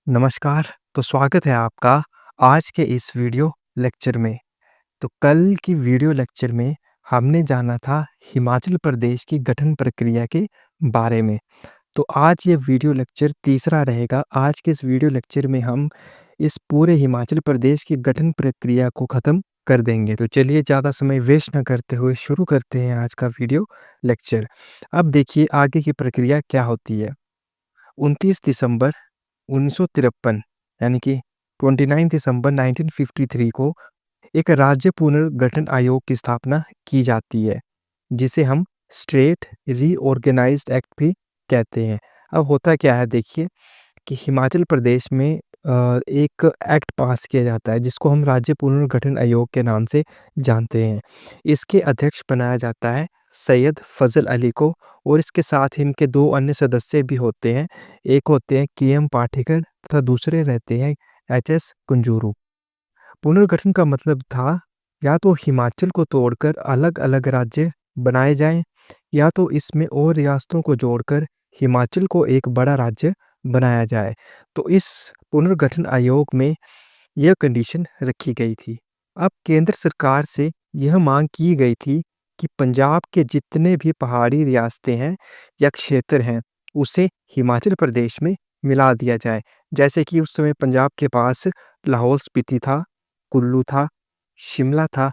नमस्कार, तो स्वागत है आपका आज के इस वीडियो लेक्चर में। तो कल की वीडियो लेक्चर में हमने जाना था हिमाचल प्रदेश की गठन प्रक्रिया के बारे में। तो आज ये वीडियो लेक्चर तीसरा रहेगा। आज के इस वीडियो लेक्चर में हम इस पूरे हिमाचल प्रदेश की गठन प्रक्रिया को ख़त्म कर देंगे। तो चलिए ज़्यादा समय वेस्ट ना करते हुए शुरू करते हैं आज का वीडियो लेक्चर। अब देखिए आगे की प्रक्रिया क्या होती है। 29 दिसंबर 1953 यानी कि 29 दिसंबर 1953 को एक राज्य पुनर्गठन आयोग की स्थापना की जाती है, जिसे हम स्टेट रीऑर्गेनाइज्ड एक्ट भी कहते हैं। अब होता क्या है देखिए कि हिमाचल प्रदेश में एक एक्ट पास किया जाता है जिसको हम राज्य पुनर्गठन आयोग के नाम से जानते हैं। इसके अध्यक्ष बनाया जाता है सैयद फजल अली को और इसके साथ ही इनके 2 अन्य सदस्य भी होते हैं। एक होते हैं के.एम. पाठीकर तथा दूसरे रहते हैं एच.एस. कुंजूरू। पुनर्गठन का मतलब था या तो हिमाचल को तोड़कर अलग-अलग राज्य बनाए जाएँ या तो इसमें और रियासतों को जोड़कर हिमाचल को एक बड़ा राज्य बनाया जाए। तो इस पुनर्गठन आयोग में यह कंडीशन रखी गई थी। अब केंद्र सरकार से यह मांग की गई थी कि पंजाब के जितने भी पहाड़ी रियासतें हैं या क्षेत्र हैं, उसे हिमाचल प्रदेश में मिला दिया जाए। जैसे कि उस समय पंजाब के पास लाहौल स्पीति था, कुल्लू था, शिमला था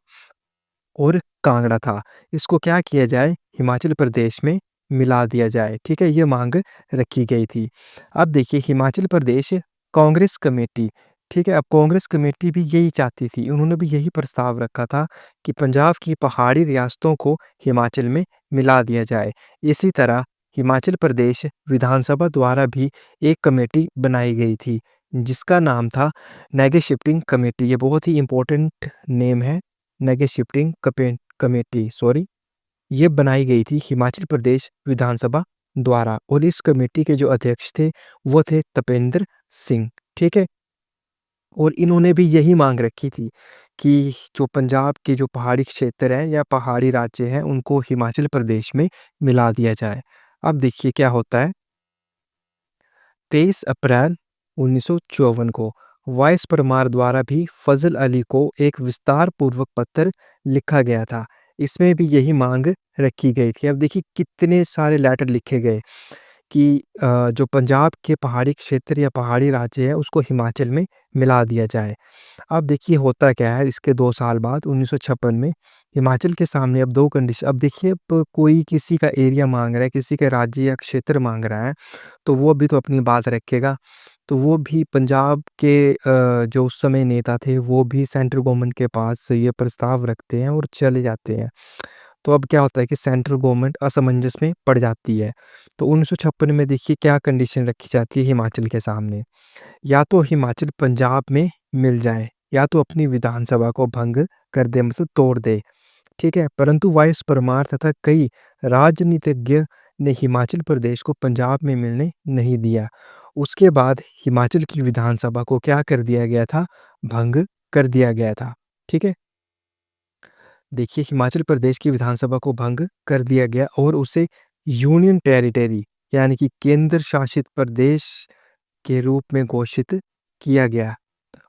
और कांगड़ा था। इसको क्या किया जाए, हिमाचल प्रदेश में मिला दिया जाए, ठीक है? ये माँग रखी गई थी। अब देखिए हिमाचल प्रदेश कांग्रेस कमेटी, ठीक है? अब कांग्रेस कमेटी भी यही चाहती थी, उन्होंने भी यही प्रस्ताव रखा था कि पंजाब की पहाड़ी रियासतों को हिमाचल में मिला दिया जाए। इसी तरह हिमाचल प्रदेश विधानसभा द्वारा भी एक कमेटी बनाई गई थी, जिसका नाम था नेगे शिफ्टिंग कमेटी। ये बहुत ही इम्पोर्टेंट नेम है। नेगे शिफ्टिंग कमेटी ये बनाई गई थी हिमाचल प्रदेश विधानसभा द्वारा और इस कमेटी के जो अध्यक्ष थे वो थे तपेंद्र सिंह, ठीक है? और इन्होंने भी यही मांग रखी थी कि जो पंजाब के जो पहाड़ी क्षेत्र हैं या पहाड़ी राज्य हैं उनको हिमाचल प्रदेश में मिला दिया जाए। अब देखिए क्या होता है, 23 अप्रैल 1954 को वाइस परमार द्वारा भी फजल अली को एक विस्तार पूर्वक पत्र लिखा गया था। इसमें भी यही मांग रखी गई थी। अब देखिए कितने सारे लेटर लिखे गए कि जो पंजाब के पहाड़ी क्षेत्र या पहाड़ी राज्य है उसको हिमाचल में मिला दिया जाए। अब देखिए होता क्या है, इसके 2 साल बाद 1956 में हिमाचल के सामने अब 2 कंडीशन। अब देखिए अब कोई किसी का एरिया माँग रहा है, किसी का राज्य या क्षेत्र माँग रहा है, तो वो भी तो अपनी बात रखेगा। तो वो भी पंजाब के जो उस समय नेता थे वो भी सेंट्रल गवर्नमेंट के पास ये प्रस्ताव रखते हैं और चले जाते हैं। तो अब क्या होता है कि सेंट्रल गवर्नमेंट असमंजस में पड़ जाती है। तो 1956 में देखिए क्या कंडीशन रखी जाती है हिमाचल के सामने, या तो हिमाचल पंजाब में मिल जाए या तो अपनी विधानसभा को भंग कर दे, मतलब तोड़ दे, ठीक है? परंतु वाइस परमार तथा कई राजनीतिज्ञ ने हिमाचल प्रदेश को पंजाब में मिलने नहीं दिया। उसके बाद हिमाचल की विधानसभा को क्या कर दिया गया था? भंग कर दिया गया था, ठीक है? देखिए हिमाचल प्रदेश की विधानसभा को भंग कर दिया गया और उसे यूनियन टेरिटरी यानी कि केंद्र शासित प्रदेश के रूप में घोषित किया गया।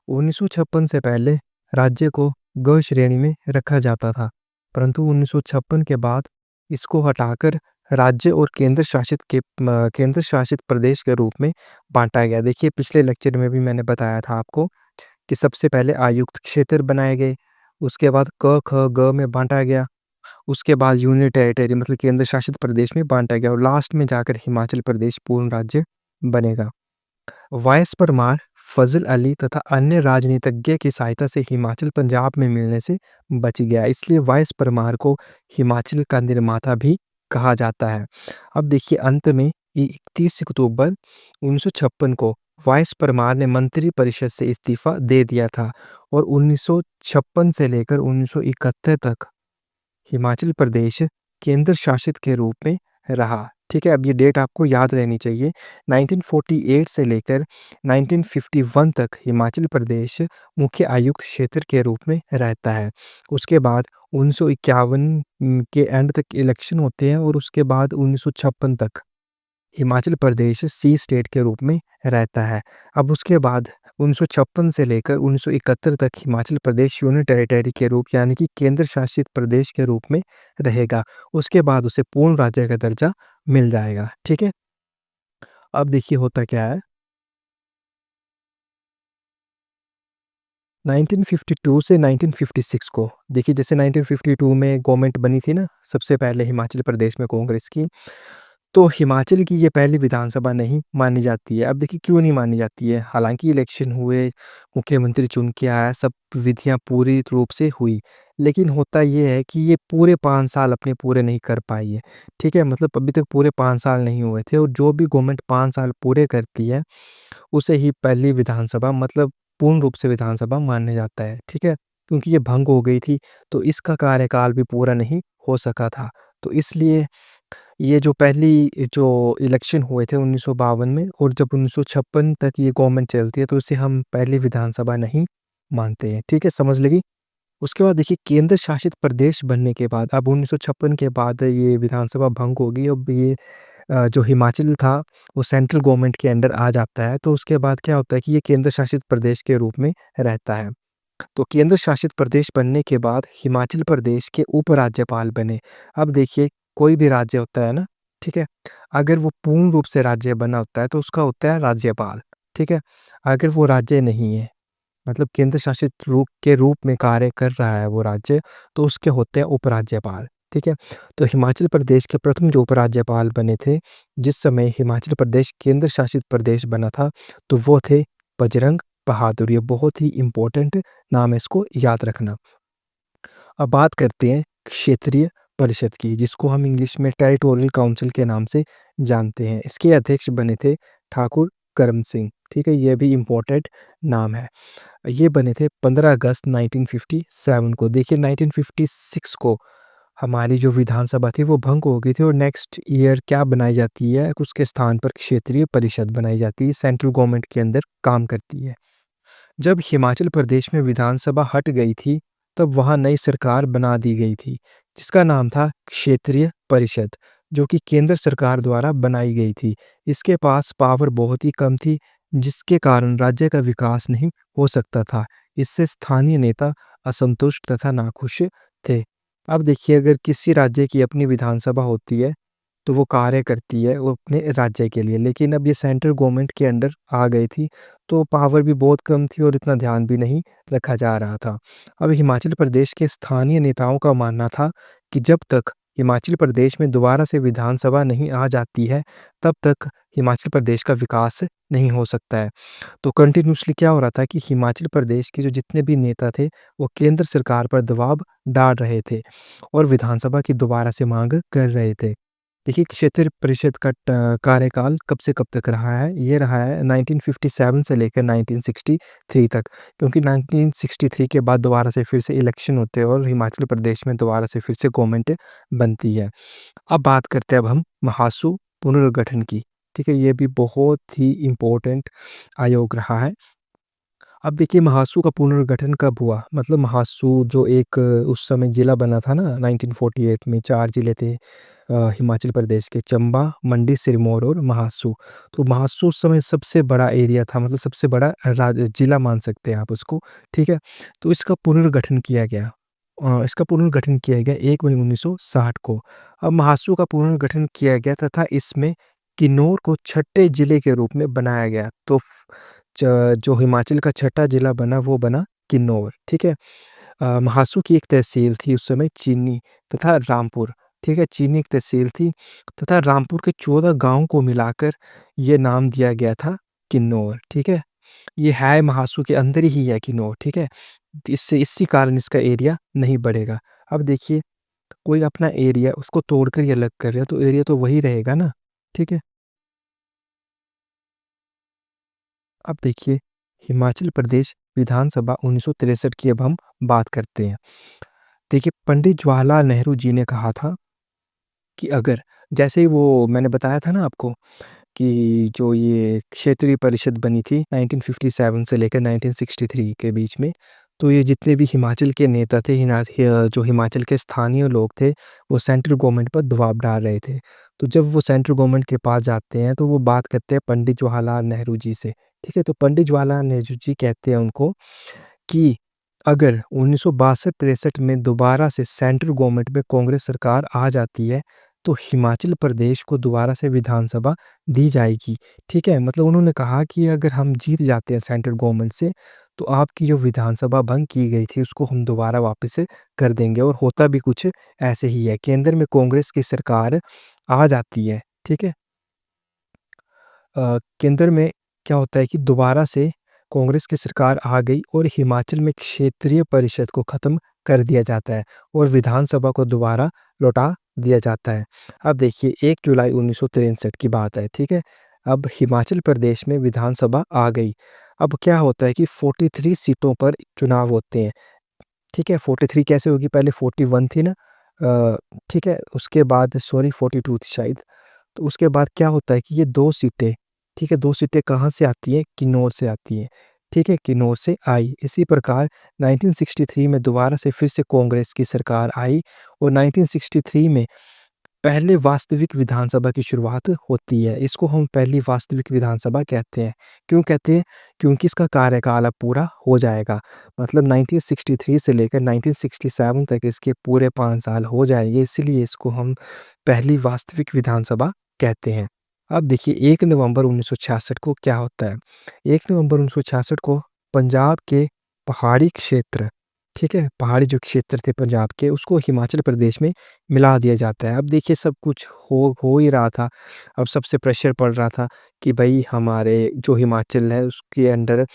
1956 से पहले राज्य को ग श्रेणी में रखा जाता था, परंतु 1956 के बाद इसको हटाकर राज्य और केंद्र शासित प्रदेश के रूप में बाँटा गया। देखिए पिछले लेक्चर में भी मैंने बताया था आपको कि सबसे पहले आयुक्त क्षेत्र बनाए गए, उसके बाद क, ख, ग में बाँटा गया, उसके बाद यूनियन टेरिटरी मतलब केंद्र शासित प्रदेश में बाँटा गया और लास्ट में जाकर हिमाचल प्रदेश पूर्ण राज्य बनेगा। वाइस परमार, फजल अली तथा अन्य राजनीतिज्ञ की सहायता से हिमाचल पंजाब में मिलने से बच गया, इसलिए वाइस परमार को हिमाचल का निर्माता भी कहा जाता है। अब देखिए अंत में 31 अक्टूबर 1956 को वाइस परमार ने मंत्रिपरिषद से इस्तीफा दे दिया था और 1956 से लेकर 1971 तक हिमाचल प्रदेश केंद्र शासित के रूप में रहा, ठीक है? अब ये डेट आपको याद रहनी चाहिए। 1948 से लेकर 1951 तक हिमाचल प्रदेश मुख्य आयुक्त क्षेत्र के रूप में रहता है। उसके बाद 1951 के एंड तक इलेक्शन होते हैं और उसके बाद 1956 तक हिमाचल प्रदेश सी स्टेट के रूप में रहता है। अब उसके बाद 1956 से लेकर 1971 तक हिमाचल प्रदेश यूनियन टेरिटरी के रूप यानी कि केंद्र शासित प्रदेश के रूप में रहेगा। उसके बाद उसे पूर्ण राज्य का दर्जा मिल जाएगा, ठीक है? अब देखिए होता क्या है 1952 से 1956 को देखिए जैसे 1952 में गवर्नमेंट बनी थी ना सबसे पहले हिमाचल प्रदेश में कांग्रेस की, तो हिमाचल की ये पहली विधानसभा नहीं मानी जाती है। अब देखिए क्यों नहीं मानी जाती है? हालाँकि इलेक्शन हुए, मुख्यमंत्री चुन के आया, सब विधियाँ पूरी रूप से हुई, लेकिन होता ये है कि ये पूरे 5 साल अपने पूरे नहीं कर पाई है, ठीक है? मतलब अभी तक पूरे 5 साल नहीं हुए थे और जो भी गवर्नमेंट 5 साल पूरे करती है उसे ही पहली विधानसभा मतलब पूर्ण रूप से विधानसभा माना जाता है, ठीक है? क्योंकि ये भंग हो गई थी, तो इसका कार्यकाल भी पूरा नहीं हो सका था। तो इसलिए ये जो पहली जो इलेक्शन हुए थे 1952 में और जब 1956 तक ये गवर्नमेंट चलती है, तो इसे हम पहली विधानसभा नहीं मानते हैं, ठीक है? समझ लगी? उसके बाद देखिए केंद्र शासित प्रदेश बनने के बाद अब 1956 के बाद ये विधानसभा भंग हो गई। अब ये जो हिमाचल था वो सेंट्रल गवर्नमेंट के अंडर आ जाता है, तो उसके बाद क्या होता है कि ये केंद्र शासित प्रदेश के रूप में रहता है। तो केंद्र शासित प्रदेश बनने के बाद हिमाचल प्रदेश के उपराज्यपाल बने। अब देखिए कोई भी राज्य होता है ना, ठीक है? अगर वो पूर्ण रूप से राज्य बना होता है तो उसका होता है राज्यपाल, ठीक है? अगर वो राज्य नहीं है मतलब केंद्र शासित रूप में कार्य कर रहा है वो राज्य, तो उसके होते हैं उपराज्यपाल, ठीक है? तो हिमाचल प्रदेश के प्रथम जो उपराज्यपाल बने थे, जिस समय हिमाचल प्रदेश केंद्र शासित प्रदेश बना था, तो वो थे बजरंग बहादुर। ये बहुत ही इम्पोर्टेंट नाम है, इसको याद रखना। अब बात करते हैं क्षेत्रीय परिषद की, जिसको हम इंग्लिश में टेरिटोरियल काउंसिल के नाम से जानते हैं। इसके अध्यक्ष बने थे ठाकुर करम सिंह, ठीक है? ये भी इम्पोर्टेंट नाम है। ये बने थे 15 अगस्त 1957 को। देखिए 1956 को हमारी जो विधानसभा थी वो भंग हो गई थी और नेक्स्ट ईयर क्या बनाई जाती है, उसके स्थान पर क्षेत्रीय परिषद बनाई जाती है, सेंट्रल गवर्नमेंट के अंदर काम करती है। जब हिमाचल प्रदेश में विधानसभा हट गई थी, तब वहाँ नई सरकार बना दी गई थी, जिसका नाम था क्षेत्रीय परिषद, जो कि केंद्र सरकार द्वारा बनाई गई थी। इसके पास पावर बहुत ही कम थी, जिसके कारण राज्य का विकास नहीं हो सकता था। इससे स्थानीय नेता असंतुष्ट तथा नाखुश थे। अब देखिए अगर किसी राज्य की अपनी विधानसभा होती है, तो वो कार्य करती है वो अपने राज्य के लिए, लेकिन अब ये सेंट्रल गवर्नमेंट के अंडर आ गई थी, तो पावर भी बहुत कम थी और इतना ध्यान भी नहीं रखा जा रहा था। अब हिमाचल प्रदेश के स्थानीय नेताओं का मानना था कि जब तक हिमाचल प्रदेश में दोबारा से विधानसभा नहीं आ जाती है, तब तक हिमाचल प्रदेश का विकास नहीं हो सकता है। तो कंटिन्यूअसली क्या हो रहा था कि हिमाचल प्रदेश के जो जितने भी नेता थे, वो केंद्र सरकार पर दबाव डाल रहे थे और विधानसभा की दोबारा से माँग कर रहे थे। देखिए क्षेत्रीय परिषद का कार्यकाल कब से कब तक रहा है? ये रहा है 1957 से लेकर 1963 तक, क्योंकि 1963 के बाद दोबारा से फिर से इलेक्शन होते हैं और हिमाचल प्रदेश में दोबारा से फिर से गवर्नमेंट बनती है। अब बात करते हैं अब हम महासू पुनर्गठन की, ठीक है? ये भी बहुत ही इम्पोर्टेंट आयोग रहा है। अब देखिए महासू का पुनर्गठन कब हुआ? मतलब महासू जो एक उस समय ज़िला बना था ना 1948 में 4 ज़िले थे हिमाचल प्रदेश के चंबा, मंडी, सिरमौर और महासू। तो महासू उस समय सबसे बड़ा एरिया था मतलब सबसे बड़ा ज़िला मान सकते हैं आप उसको, ठीक है? तो इसका पुनर्गठन किया गया। इसका पुनर्गठन किया गया 1 मई 1960 को। अब महासू का पुनर्गठन किया गया तथा इसमें किन्नौर को छठे ज़िले के रूप में बनाया गया। तो जो हिमाचल का छठा ज़िला बना वो बना किन्नौर, ठीक है? महासू की एक तहसील थी उस समय चीनी तथा रामपुर, ठीक है? चीनी एक तहसील थी तथा रामपुर के 14 गाँव को मिलाकर ये नाम दिया गया था किन्नौर, ठीक है? ये है महासू के अंदर ही है किन्नौर, ठीक है? इससे इसी कारण इसका एरिया नहीं बढ़ेगा। अब देखिए कोई अपना एरिया उसको तोड़कर ये अलग कर रहा है तो एरिया तो वही रहेगा ना, ठीक है? अब देखिए हिमाचल प्रदेश विधानसभा 1963 की अब हम बात करते हैं। देखिए पंडित जवाहरलाल नेहरू जी ने कहा था कि अगर जैसे ही वो मैंने बताया था ना आपको कि जो ये क्षेत्रीय परिषद बनी थी 1957 से लेकर 1963 के बीच में, तो ये जितने भी हिमाचल के नेता थे जो हिमाचल के स्थानीय लोग थे, वो सेंट्रल गवर्नमेंट पर दबाव डाल रहे थे। तो जब वो सेंट्रल गवर्नमेंट के पास जाते हैं तो वो बात करते हैं पंडित जवाहरलाल नेहरू जी से, ठीक है? तो पंडित जवाहरलाल नेहरू जी कहते हैं उनको कि अगर 1962-63 में दोबारा से सेंट्रल गवर्नमेंट में कांग्रेस सरकार आ जाती है, तो हिमाचल प्रदेश को दोबारा से विधानसभा दी जाएगी, ठीक है? मतलब उन्होंने कहा कि अगर हम जीत जाते हैं सेंट्रल गवर्नमेंट से, तो आपकी जो विधानसभा भंग की गई थी, उसको हम दोबारा वापस से कर देंगे और होता भी कुछ ऐसे ही है। केंद्र में कांग्रेस की सरकार आ जाती है, ठीक है? केंद्र में क्या होता है कि दोबारा से कांग्रेस की सरकार आ गई और हिमाचल में क्षेत्रीय परिषद को ख़त्म कर दिया जाता है और विधानसभा को दोबारा लौटा दिया जाता है। अब देखिए 1 जुलाई 1963 की बात है, ठीक है? अब हिमाचल प्रदेश में विधानसभा आ गई। अब क्या होता है कि 43 सीटों पर चुनाव होते हैं, ठीक है? 43 कैसे होगी? पहले 41 थी ना? ठीक है? उसके बाद सॉरी 42 थी शायद। तो उसके बाद क्या होता है कि ये 2 सीटें, ठीक है, 2 सीटें कहाँ से आती हैं? किन्नौर से आती हैं, ठीक है? किन्नौर से आई। इसी प्रकार 1963 में दोबारा से फिर से कांग्रेस की सरकार आई और 1963 में पहले वास्तविक विधानसभा की शुरुआत होती है। इसको हम पहली वास्तविक विधानसभा कहते हैं। क्यों कहते हैं? क्योंकि इसका कार्यकाल अब पूरा हो जाएगा। मतलब 1963 से लेकर 1967 तक इसके पूरे 5 साल हो जाएँगे, इसीलिए इसको हम पहली वास्तविक विधानसभा कहते हैं। अब देखिए 1 नवंबर 1966 को क्या होता है? 1 नवंबर 1966 को पंजाब के पहाड़ी क्षेत्र, ठीक है? पहाड़ी जो क्षेत्र थे पंजाब के, उसको हिमाचल प्रदेश में मिला दिया जाता है। अब देखिए सब कुछ हो ही रहा था। अब सबसे प्रेशर पड़ रहा था कि भई हमारे जो हिमाचल है उसके अंडर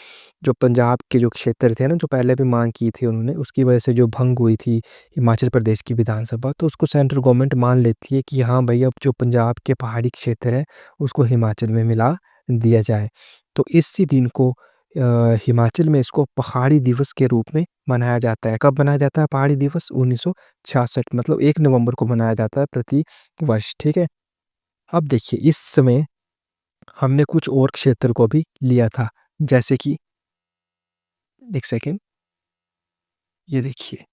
जो पंजाब के जो क्षेत्र थे ना, जो पहले भी माँग की थी उन्होंने, उसकी वजह से जो भंग हुई थी हिमाचल प्रदेश की विधानसभा, तो उसको सेंट्रल गवर्नमेंट मान लेती है कि हाँ भई अब जो पंजाब के पहाड़ी क्षेत्र है, उसको हिमाचल में मिला दिया जाए। तो इसी दिन को हिमाचल में इसको पहाड़ी दिवस के रूप में मनाया जाता है। कब मनाया जाता है पहाड़ी दिवस? 1966 मतलब 1 नवंबर को मनाया जाता है प्रति वर्ष, ठीक है? अब देखिए इस समय हमने कुछ और क्षेत्र को भी लिया था, जैसे कि 1 सेकंड, ये देखिए।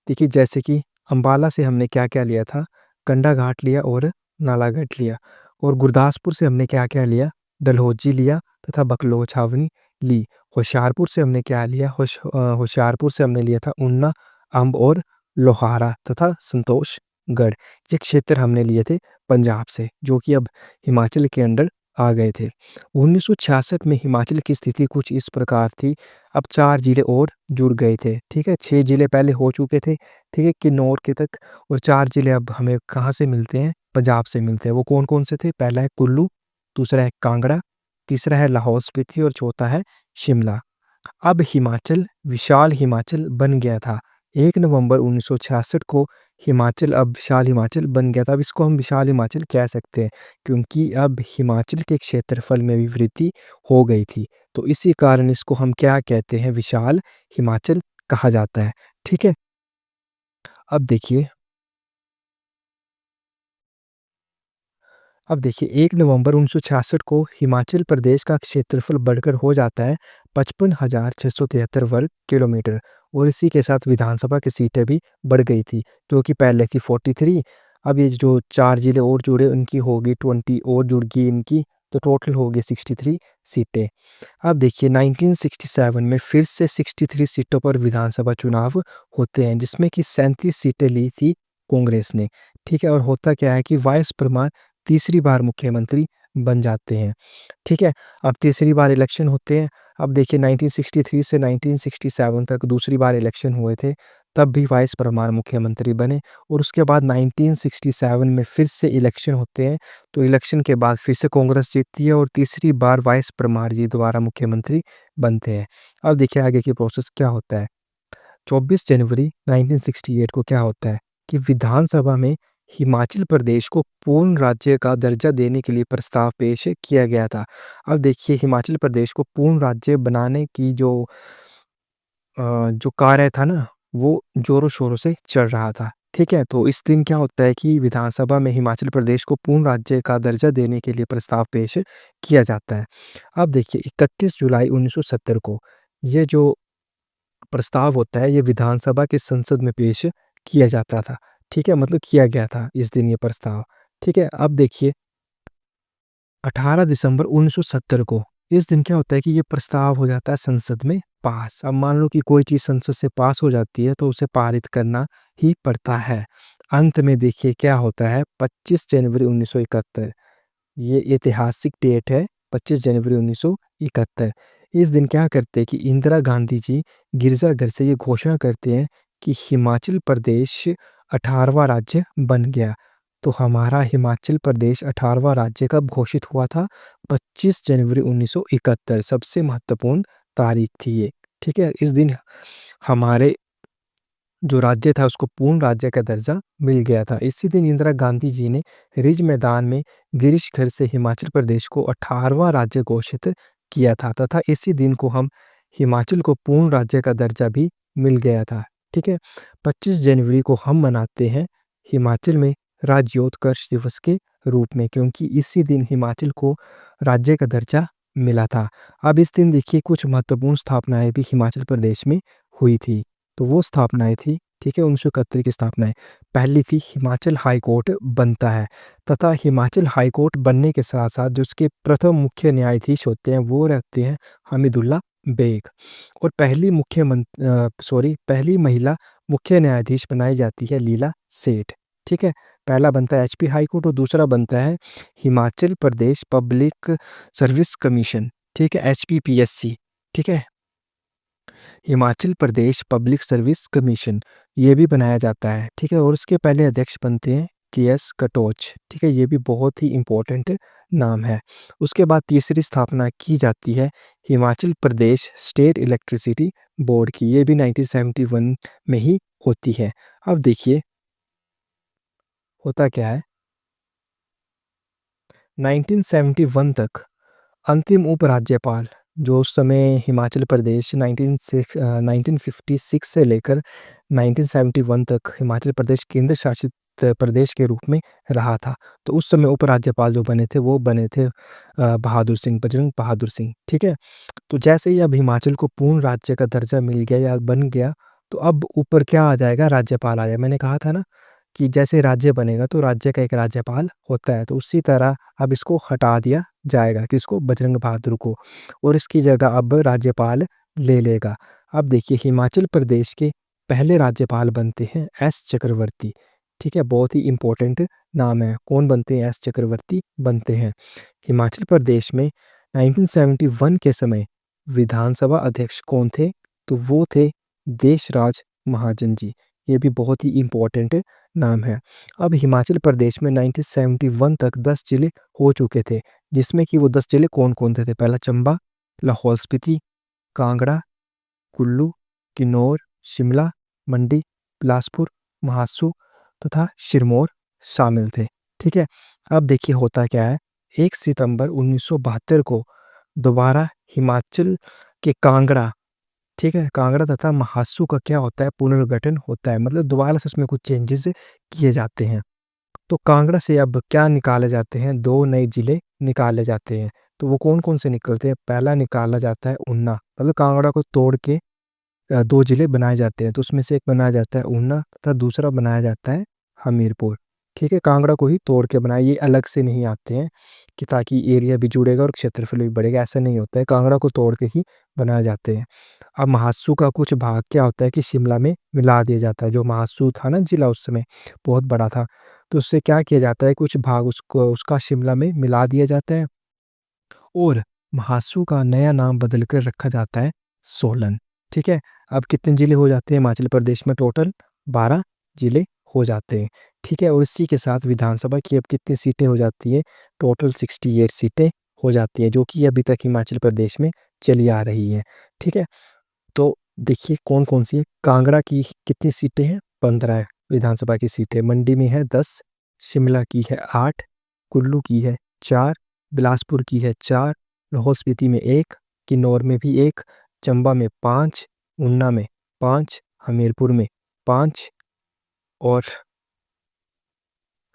देखिए जैसे कि अम्बाला से हमने क्या-क्या लिया था, कंडाघाट लिया और नालागढ़ लिया और गुरदासपुर से हमने क्या-क्या लिया, डलहौजी लिया तथा बकलोह छावनी ली। होशियारपुर से हमने क्या लिया, होशियारपुर से हमने लिया था ऊना, अम्ब और लोहारा तथा संतोषगढ़। ये क्षेत्र हमने लिए थे पंजाब से, जो कि अब हिमाचल के अंडर आ गए थे। 1966 में हिमाचल की स्थिति कुछ इस प्रकार थी, अब 4 ज़िले और जुड़ गए थे, ठीक है? 6 ज़िले पहले हो चुके थे, ठीक है? किन्नौर के तक और 4 ज़िले अब हमें कहाँ से मिलते हैं? पंजाब से मिलते हैं। वो कौन-कौन से थे? पहला है कुल्लू, दूसरा है कांगड़ा, तीसरा है लाहौल स्पीति और चौथा है शिमला। अब हिमाचल विशाल हिमाचल बन गया था। 1 नवंबर 1966 को हिमाचल अब विशाल हिमाचल बन गया था। अब इसको हम विशाल हिमाचल कह सकते हैं क्योंकि अब हिमाचल के क्षेत्रफल में भी वृद्धि हो गई थी। तो इसी कारण इसको हम क्या कहते हैं? विशाल हिमाचल कहा जाता है। ठीक है? अब देखिए अब देखिए 1 नवंबर 1966 को हिमाचल प्रदेश का क्षेत्रफल बढ़कर हो जाता है 55,673 वर्ग किलोमीटर और इसी के साथ विधानसभा की सीटें भी बढ़ गई थी, जो कि पहले थी 43। अब ये जो 4 ज़िले और जुड़े उनकी होगी 20 और जुड़ गई इनकी, तो टोटल हो गई 63 सीटें। अब देखिए 1967 में फिर से 63 सीटों पर विधानसभा चुनाव होते हैं, जिसमें कि 37 सीटें ली थी कांग्रेस ने, ठीक है? और होता क्या है कि वाइस परमार तीसरी बार मुख्यमंत्री बन जाते हैं, ठीक है? अब तीसरी बार इलेक्शन होते हैं। अब देखिए 1963 से 1967 तक दूसरी बार इलेक्शन हुए थे, तब भी वाइस परमार मुख्यमंत्री बने और उसके बाद 1967 में फिर से इलेक्शन होते हैं, तो इलेक्शन के बाद फिर से कांग्रेस जीतती है और तीसरी बार वाइस परमार जी दोबारा मुख्यमंत्री बनते हैं। अब देखिए आगे की प्रोसेस क्या होता है। 24 जनवरी 1968 को क्या होता है कि विधानसभा में हिमाचल प्रदेश को पूर्ण राज्य का दर्जा देने के लिए प्रस्ताव पेश किया गया था। अब देखिए हिमाचल प्रदेश को पूर्ण राज्य बनाने की जो कार्य था ना, वो ज़ोरों-शोरों से चल रहा था। ठीक है? तो इस दिन क्या होता है कि विधानसभा में हिमाचल प्रदेश को पूर्ण राज्य का दर्जा देने के लिए प्रस्ताव पेश किया जाता है। अब देखिए 31 जुलाई 1970 को ये जो प्रस्ताव होता है, ये विधानसभा के संसद में पेश किया जाता था। ठीक है, मतलब किया गया था इस दिन ये प्रस्ताव। ठीक है, अब देखिए 18 दिसंबर 1970 को इस दिन क्या होता है कि ये प्रस्ताव हो जाता है संसद में पास। अब मान लो कि कोई चीज़ संसद से पास हो जाती है तो उसे पारित करना ही पड़ता है। अंत में देखिए क्या होता है 25 जनवरी 1971, ये ऐतिहासिक डेट है 25 जनवरी 1971। इस दिन क्या करते हैं कि इंदिरा गांधी जी गिरजाघर से ये घोषणा करते हैं कि हिमाचल प्रदेश 18वां राज्य बन गया। तो हमारा हिमाचल प्रदेश 18वां राज्य कब घोषित हुआ था? 25 जनवरी 1971, सबसे महत्वपूर्ण तारीख थी ये। ठीक है, इस दिन हमारे जो राज्य था उसको पूर्ण राज्य का दर्जा मिल गया था। इसी दिन इंदिरा गांधी जी ने रिज मैदान में गिरीश घर से हिमाचल प्रदेश को 18वां राज्य घोषित किया था तथा इसी दिन को हम हिमाचल को पूर्ण राज्य का दर्जा भी मिल गया था। ठीक है, 25 जनवरी को हम मनाते हैं हिमाचल में राज्योत्कर्ष दिवस के रूप में, क्योंकि इसी दिन हिमाचल को राज्य का दर्जा मिला था। अब इस दिन देखिए कुछ महत्वपूर्ण स्थापनाएं भी हिमाचल प्रदेश में हुई थी। तो वो स्थापनाएँ थी, ठीक है, 1971 की स्थापनाएँ। पहली थी हिमाचल हाई कोर्ट बनता है तथा हिमाचल हाई कोर्ट बनने के साथ-साथ जो उसके प्रथम मुख्य न्यायाधीश होते हैं वो रहते हैं हमीदुल्ला बेग। और पहली महिला मुख्य न्यायाधीश बनाई जाती है लीला सेठ। ठीक है? पहला बनता है एचपी हाई कोर्ट और दूसरा बनता है Himachal Pradesh public service commission, ठीक है, एचपीपीएससी। ठीक है? Himachal Pradesh public service commission, ये भी बनाया जाता है। ठीक है, और उसके पहले अध्यक्ष बनते हैं केएस कटोच। ठीक है, ये भी बहुत ही इम्पोर्टेंट नाम है। उसके बाद तीसरी स्थापना की जाती है Himachal Pradesh state electricity board की, ये भी 1971 में ही होती है। अब देखिए होता क्या है 1971 तक अंतिम उपराज्यपाल जो उस समय हिमाचल प्रदेश 1956 से लेकर 1971 तक हिमाचल प्रदेश केंद्र शासित प्रदेश के रूप में रहा था। तो उस समय उपराज्यपाल जो बने थे वो बने थे बहादुर सिंह, बजरंग बहादुर सिंह। ठीक है, तो जैसे ही अब हिमाचल को पूर्ण राज्य का दर्जा मिल गया या बन गया तो अब ऊपर क्या आ जाएगा, राज्यपाल आ जाएगा। मैंने कहा था ना कि जैसे राज्य बनेगा तो राज्य का एक राज्यपाल होता है, तो उसी तरह अब इसको हटा दिया जाएगा, किसको, बजरंग बहादुर को, और इसकी जगह अब राज्यपाल ले लेगा। अब देखिए हिमाचल प्रदेश के पहले राज्यपाल बनते हैं एस चक्रवर्ती। ठीक है, बहुत ही इंपॉर्टेंट नाम है। कौन बनते हैं? एस चक्रवर्ती बनते हैं। हिमाचल प्रदेश में 1971 के समय विधानसभा अध्यक्ष कौन थे? तो वो थे देशराज महाजन जी। ये भी बहुत ही इम्पोर्टेंट नाम है। अब हिमाचल प्रदेश में 1971 तक 10 जिले हो चुके थे, जिसमें कि वो 10 जिले कौन-कौन थे? पहला चंबा, लाहौल स्पीति, कांगड़ा, कुल्लू, किन्नौर, शिमला, मंडी, बिलासपुर, महासू तथा सिरमौर शामिल थे। ठीक है, अब देखिए होता क्या है 1 सितंबर 1972 को दोबारा हिमाचल के कांगड़ा, ठीक है, कांगड़ा तथा महासू का क्या होता है, पुनर्गठन होता है, मतलब दोबारा से उसमें कुछ चेंजेस किए जाते हैं। तो कांगड़ा से अब क्या निकाले जाते हैं, 2 नए जिले निकाले जाते हैं। तो वो कौन-कौन से निकलते हैं? पहला निकाला जाता है ऊना, मतलब कांगड़ा को तोड़ के 2 जिले बनाए जाते हैं, तो उसमें से एक बनाया जाता है ऊना तथा दूसरा बनाया जाता है हमीरपुर। ठीक है, कांगड़ा को ही तोड़ के बनाए, ये अलग से नहीं आते हैं कि ताकि एरिया भी जुड़ेगा और क्षेत्रफल भी बढ़ेगा, ऐसा नहीं होता है, कांगड़ा को तोड़ के ही बनाए जाते हैं। अब महासू का कुछ भाग क्या होता है कि शिमला में मिला दिया जाता है, जो महासू था ना जिला उस समय बहुत बड़ा था, तो उससे क्या किया जाता है, कुछ भाग उसको उसका शिमला में मिला दिया जाता है और महासू का नया नाम बदल कर रखा जाता है सोलन। ठीक है, अब कितने जिले हो जाते हैं हिमाचल प्रदेश में? टोटल 12 जिले हो जाते हैं। ठीक है, और इसी के साथ विधानसभा की अब कितनी सीटें हो जाती है? टोटल 68 सीटें हो जाती हैं, जो कि अभी तक हिमाचल प्रदेश में चली आ रही है। ठीक है, तो देखिए कौन-कौन सी है। कांगड़ा की कितनी सीटें हैं? 15 विधानसभा की सीटें। मंडी में है 10, शिमला की है 8, कुल्लू की है 4, बिलासपुर की है 4, लाहौल स्पीति में 1, किन्नौर में भी 1, चंबा में 5, ऊना में 5, हमीरपुर में 5 और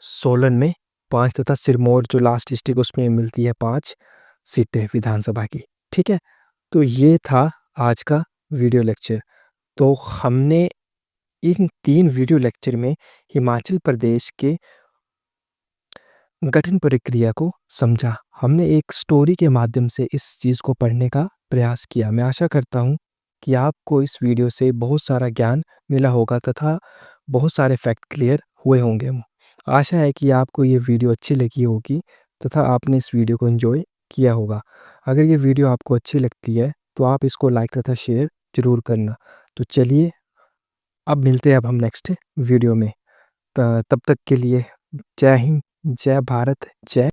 सोलन में 5 तथा सिरमौर जो लास्ट डिस्ट्रिक्ट उसमें मिलती है 5 सीटें विधानसभा की। ठीक है? तो ये था आज का वीडियो लेक्चर। तो हमने इन 3 वीडियो लेक्चर में हिमाचल प्रदेश के गठन प्रक्रिया को समझा। हमने एक स्टोरी के माध्यम से इस चीज़ को पढ़ने का प्रयास किया। मैं आशा करता हूँ कि आपको इस वीडियो से बहुत सारा ज्ञान मिला होगा तथा बहुत सारे फैक्ट क्लियर हुए होंगे। आशा है कि आपको ये वीडियो अच्छी लगी होगी तथा आपने इस वीडियो को एंजॉय किया होगा। अगर ये वीडियो आपको अच्छी लगती है तो आप इसको लाइक तथा शेयर ज़रूर करना। तो चलिए अब मिलते हैं अब हम नेक्स्ट वीडियो में। तब तक के लिए जय हिंद, जय भारत, जय